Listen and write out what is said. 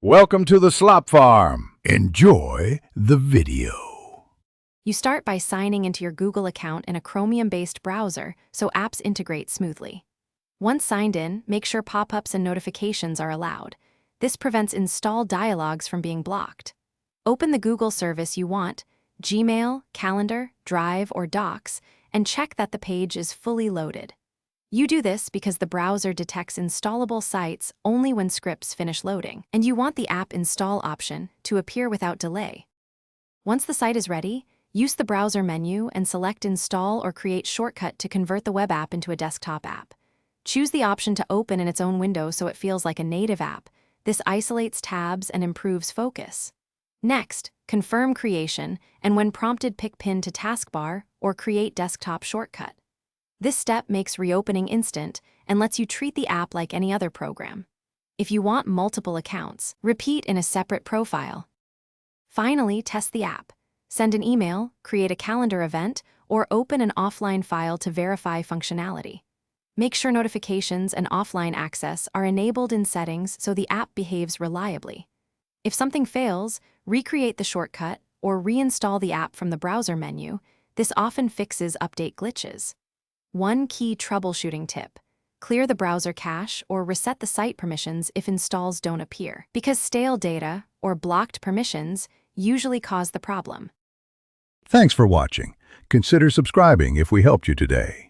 Welcome to the Slop Farm. Enjoy the video. You start by signing into your Google account in a Chromium-based browser so apps integrate smoothly. Once signed in, make sure pop-ups and notifications are allowed. This prevents install dialogues from being blocked. Open the Google service you want, Gmail, Calendar, Drive, or Docs, and check that the page is fully loaded. You do this because the browser detects installable sites only when scripts finish loading, and you want the app install option to appear without delay. Once the site is ready, use the browser menu and select Install or Create Shortcut to convert the web app into a desktop app. Choose the option to open in its own window so it feels like a native app. This isolates tabs and improves focus. Next, confirm creation, and when prompted, pick Pin to Taskbar or Create Desktop Shortcut. This step makes reopening instant and lets you treat the app like any other program. If you want multiple accounts, repeat in a separate profile. Finally, test the app. Send an email, create a calendar event, or open an offline file to verify functionality. Make sure notifications and offline access are enabled in settings so the app behaves reliably. If something fails, recreate the shortcut or reinstall the app from the browser menu. This often fixes update glitches. One key troubleshooting tip: clear the browser cache or reset the site permissions if installs don't appear, because stale data or blocked permissions usually cause the problem. Thanks for watching. Consider subscribing if we helped you today.